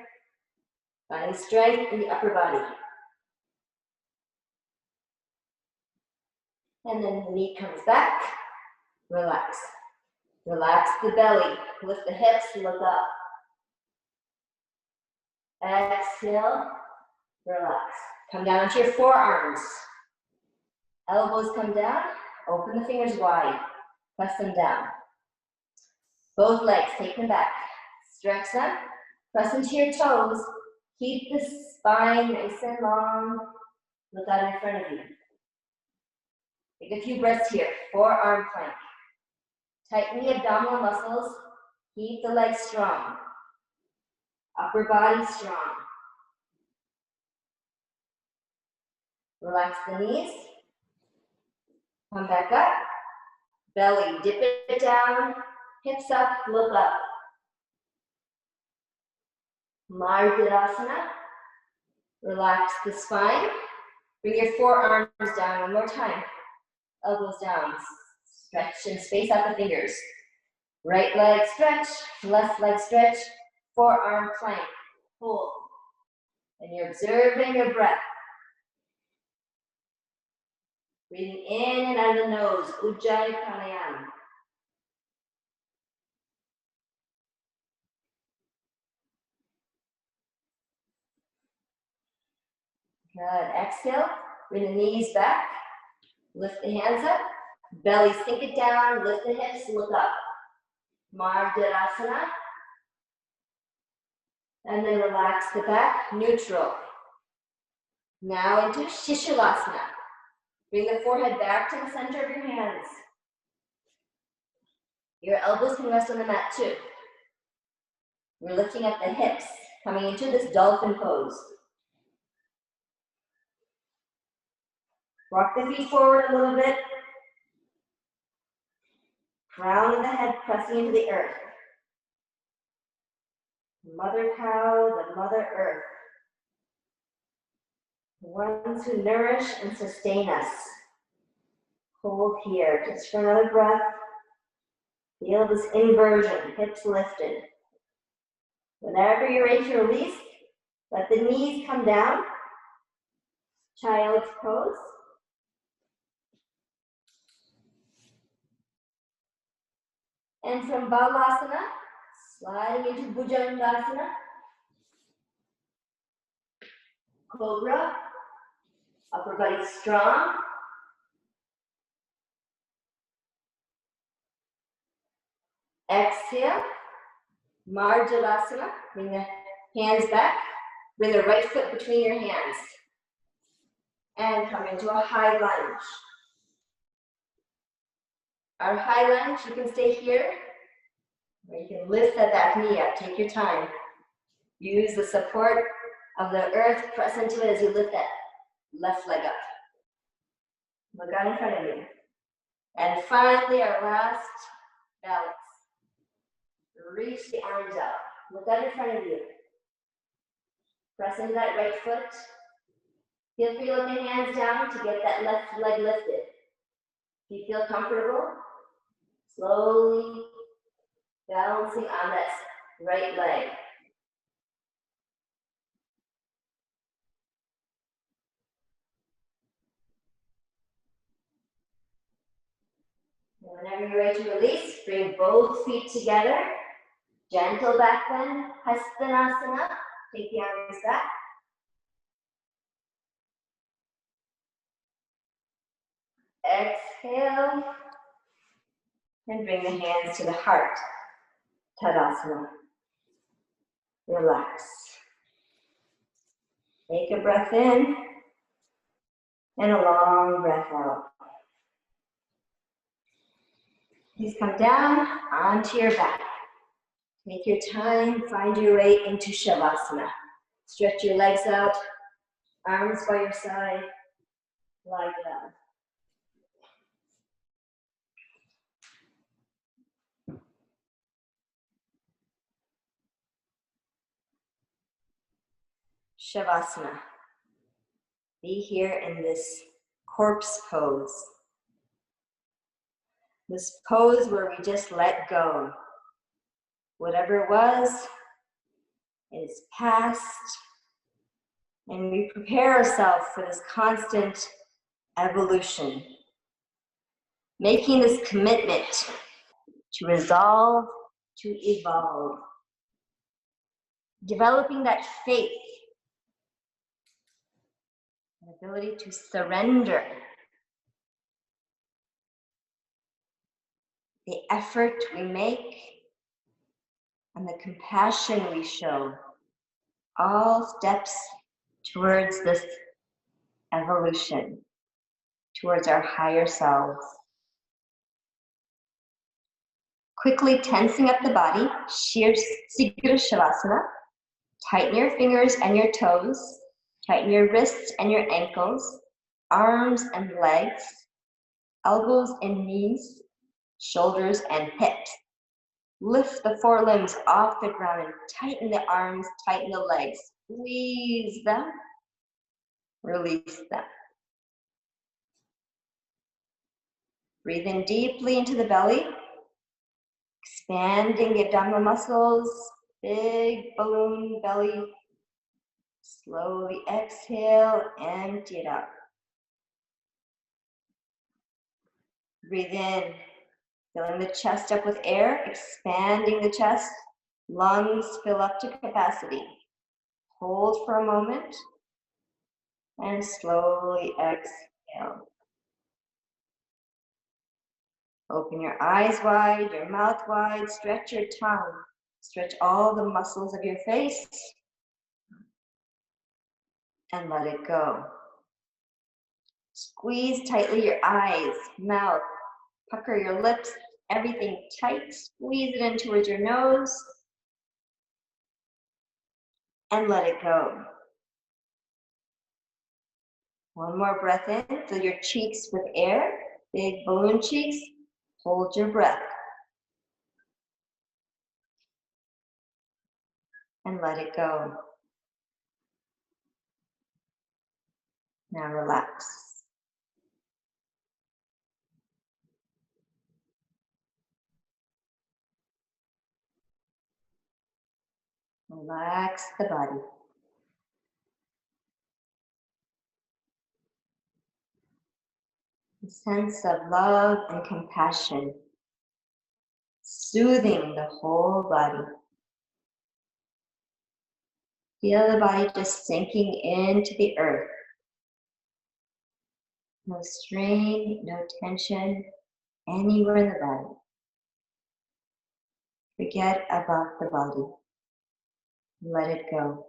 Finding strength in the upper body. And then the knee comes back. Relax. Relax the belly, lift the hips, look up. Exhale, relax. Come down onto your forearms. Elbows come down, open the fingers wide, press them down. Both legs, take them back. Stretch them, press into your toes. Keep the spine nice and long. Look out in front of you. Take a few breaths here. Forearm plank. Tighten the abdominal muscles. Keep the legs strong. Upper body strong. Relax the knees. Come back up. Belly, dip it down. Hips up, look up. Margarasana. Relax the spine. Bring your forearms down one more time. Elbows down. Stretch and space out the fingers. Right leg stretch, left leg stretch, forearm plank. Hold. And you're observing your breath. Breathing in and out of the nose, Ujjayi Pranayama. Good. Exhale, bring the knees back, lift the hands up, belly sink it down, lift the hips, look up. Margarasana. And then relax the back, neutral. Now into Shishivasana. Bring the forehead back to the center of your hands. Your elbows can rest on the mat too. We're lifting up the hips, coming into this dolphin pose. Rock the feet forward a little bit. Crown of the head pressing into the earth. Mother cow, the Mother Earth. The ones who nourish and sustain us. Hold here, just for another breath. Feel this inversion, hips lifted. Whenever you're ready to release, let the knees come down. Child's pose. And from Balasana, sliding into Bhujangasana. Cobra. Upper body strong. Exhale. Marjalasana. Bring the hands back. Bring the right foot between your hands. And come into a high lunge. Our high lunge, you can stay here, or you can lift that back knee up. Take your time. Use the support of the earth. Press into it as you lift that left leg up. Look out in front of you. And finally, our last balance. Reach the arms out. Look out in front of you. Press into that right foot. Feel free to let the hands down to get that left leg lifted. If you feel comfortable, slowly balancing on that right leg. And whenever you're ready to release, bring both feet together. Gentle back bend, Hastanasana. Take the arms back. Exhale. And bring the hands to the heart. Tadasana. Relax. Take a breath in and a long breath out. Please come down onto your back. Take your time, find your way into Shavasana. Stretch your legs out, arms by your side, lie down. Shavasana. Be here in this corpse pose. This pose where we just let go. Whatever it was, is past. And we prepare ourselves for this constant evolution. Making this commitment to resolve, to evolve. Developing that faith, an ability to surrender, the effort we make, and the compassion we show, all steps towards this evolution, towards our higher selves. Quickly tensing up the body, Shirsira Shavasana. Tighten your fingers and your toes. Tighten your wrists and your ankles, arms and legs, elbows and knees, shoulders and hips. Lift the forelimbs off the ground and tighten the arms, tighten the legs. Squeeze them, release them. Breathe in deeply into the belly, expanding the abdominal muscles, big balloon belly. Slowly exhale, empty it out. Breathe in, filling the chest up with air, expanding the chest, lungs fill up to capacity. Hold for a moment, and slowly exhale. Open your eyes wide, your mouth wide, stretch your tongue. Stretch all the muscles of your face, and let it go. Squeeze tightly your eyes, mouth, pucker your lips, everything tight. Squeeze it in towards your nose, and let it go. One more breath in, fill your cheeks with air, big balloon cheeks. Hold your breath. And let it go. Now relax. Relax the body. A sense of love and compassion, soothing the whole body. Feel the body just sinking into the earth. No strain, no tension anywhere in the body. Forget about the body. Let it go.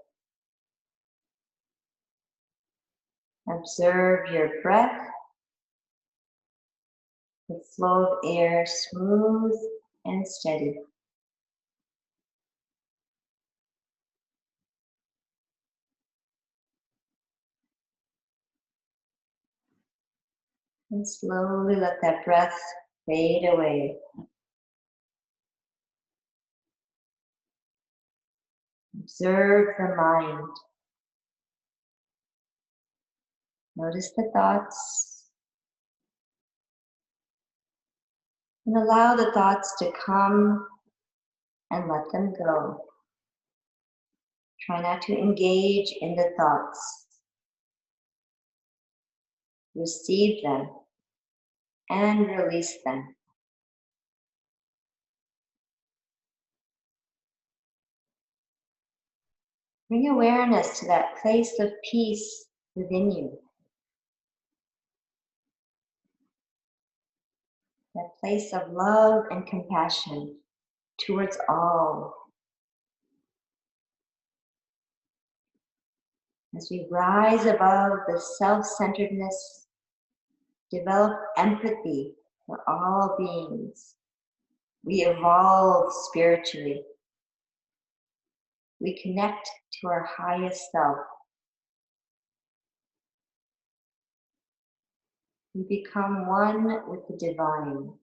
Observe your breath. The flow of air smooth and steady. And slowly let that breath fade away. Observe the mind. Notice the thoughts. And allow the thoughts to come and let them go. Try not to engage in the thoughts. Receive them and release them. Bring awareness to that place of peace within you. That place of love and compassion towards all. As we rise above the self-centeredness, develop empathy for all beings. We evolve spiritually. We connect to our highest self. We become one with the divine.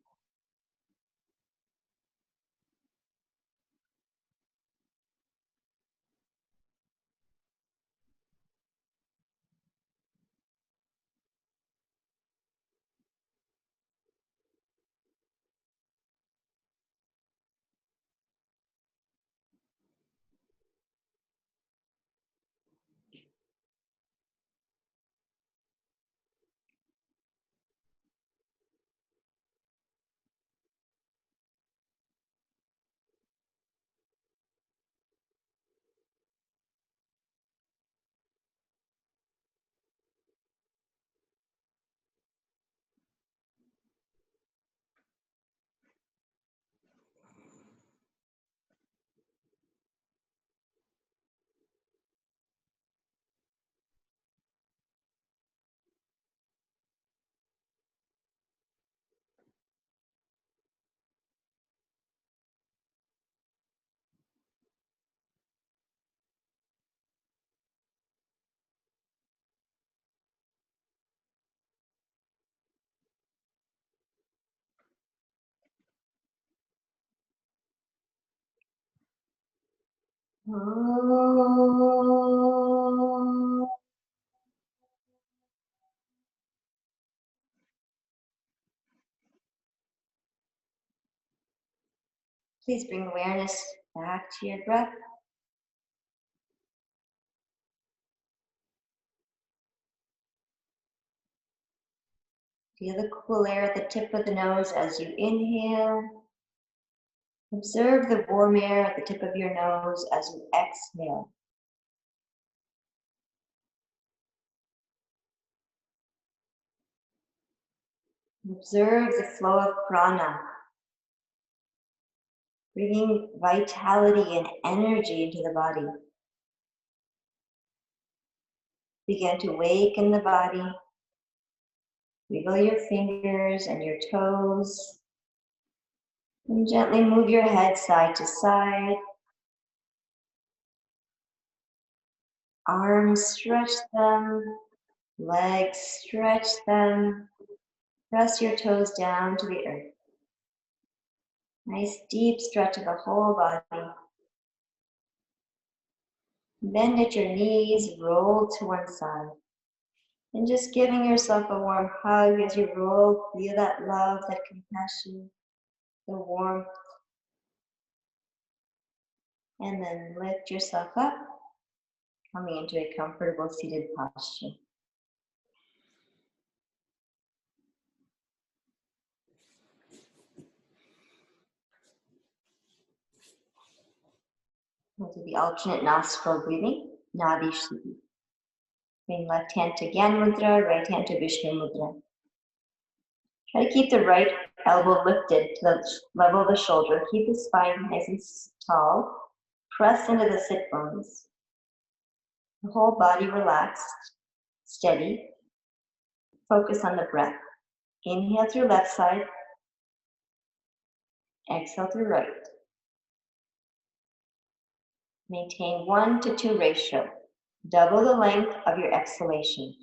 Om. Please bring awareness back to your breath. Feel the cool air at the tip of the nose as you inhale. Observe the warm air at the tip of your nose as you exhale. Observe the flow of prana, bringing vitality and energy into the body. Begin to waken the body. Wiggle your fingers and your toes. And gently move your head side to side. Arms, stretch them. Legs, stretch them. Press your toes down to the earth. Nice deep stretch of the whole body. Bend at your knees, roll to one side. And just giving yourself a warm hug as you roll. Feel that love, that compassion, the warmth. And then lift yourself up, coming into a comfortable seated posture. We'll do the alternate nostril breathing, Nadi Shuddhi. Bring left hand to Gyan Mudra, right hand to Vishnu Mudra. Try to keep the right elbow lifted to the level of the shoulder. Keep the spine nice and tall. Press into the sit bones. The whole body relaxed, steady. Focus on the breath. Inhale through left side. Exhale through right. Maintain 1 to 2 ratio. Double the length of your exhalation.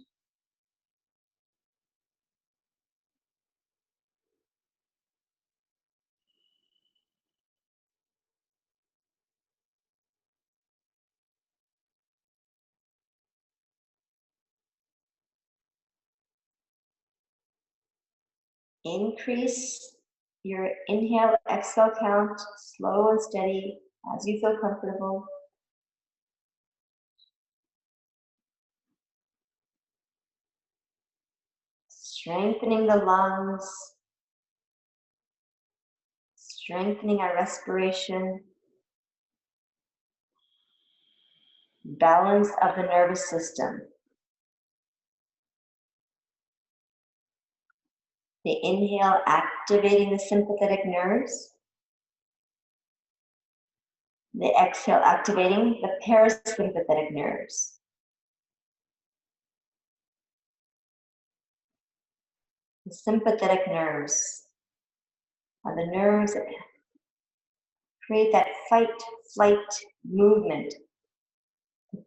Increase your inhale, exhale count, slow and steady as you feel comfortable. Strengthening the lungs, strengthening our respiration, balance of the nervous system. The inhale activating the sympathetic nerves. The exhale activating the parasympathetic nerves. The sympathetic nerves are the nerves that create that fight, flight movement,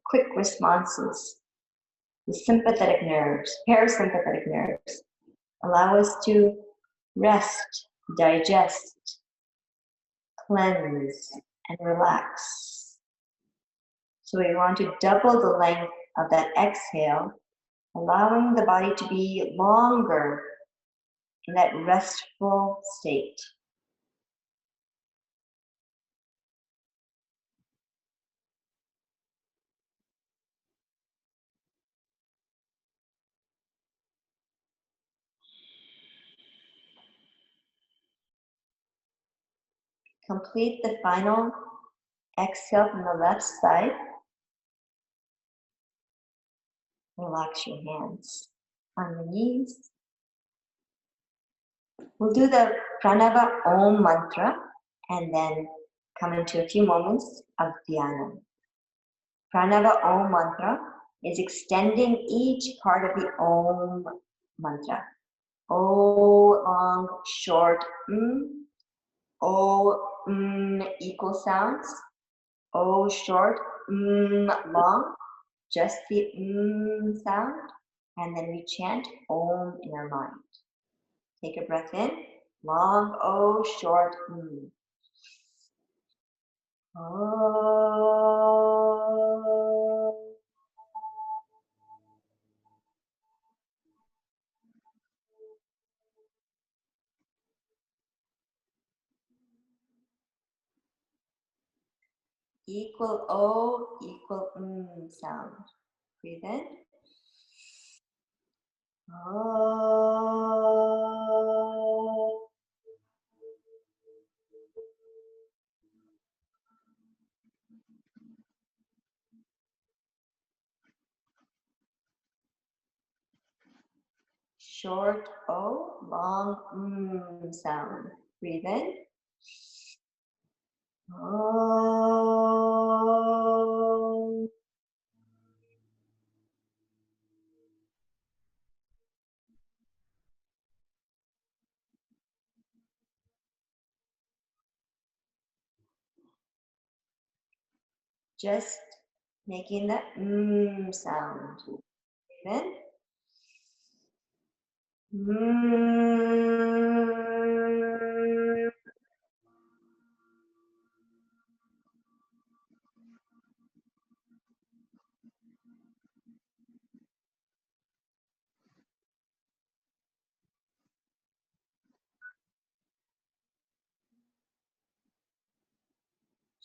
quick responses. The sympathetic nerves, parasympathetic nerves, allow us to rest, digest, cleanse, and relax. So we want to double the length of that exhale, allowing the body to be longer in that restful state. Complete the final exhale from the left side. Relax your hands on the knees. We'll do the Pranava Om mantra and then come into a few moments of dhyana. Pranava Om mantra is extending each part of the Om mantra. O long, short, O equal sounds. O short, long, just the sound, and then we chant Om in our mind. Take a breath in, long O, short Oh. Equal O, equal sound. Breathe in. Oh. Short O, long sound. Breathe in. Oh. Just making the sound. Breathe in.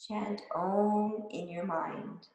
Chant Om in your mind.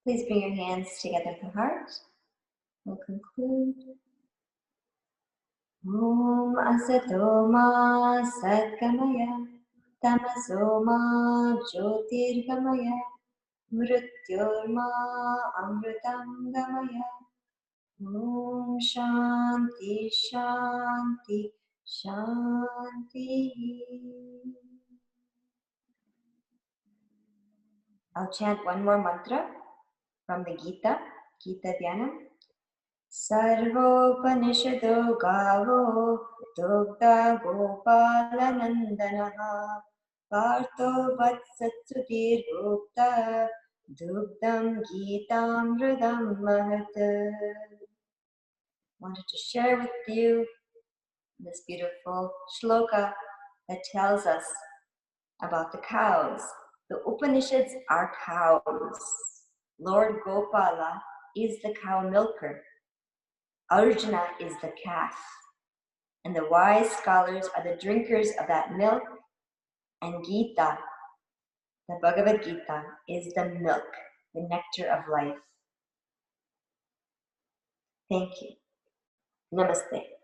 Please bring your hands together at the heart. We'll conclude. Om Asato Ma Satgamaya Tamaso Ma Jyotirgamaya Mrityorma Amritam Gamaya. Om Shanti Shanti Shanti. I'll chant one more mantra from the Gita, Gita Dhyanam. Sarvopanishado gavo dogda gopalanandanaha partho vatsatsutir gupta dugdam gitamridam mahat. Wanted to share with you this beautiful shloka that tells us about the cows. The Upanishads are cows. Lord Gopala is the cow milker. Arjuna is the calf. And the wise scholars are the drinkers of that milk. And Gita, the Bhagavad Gita, is the milk, the nectar of life. Thank you. Namaste.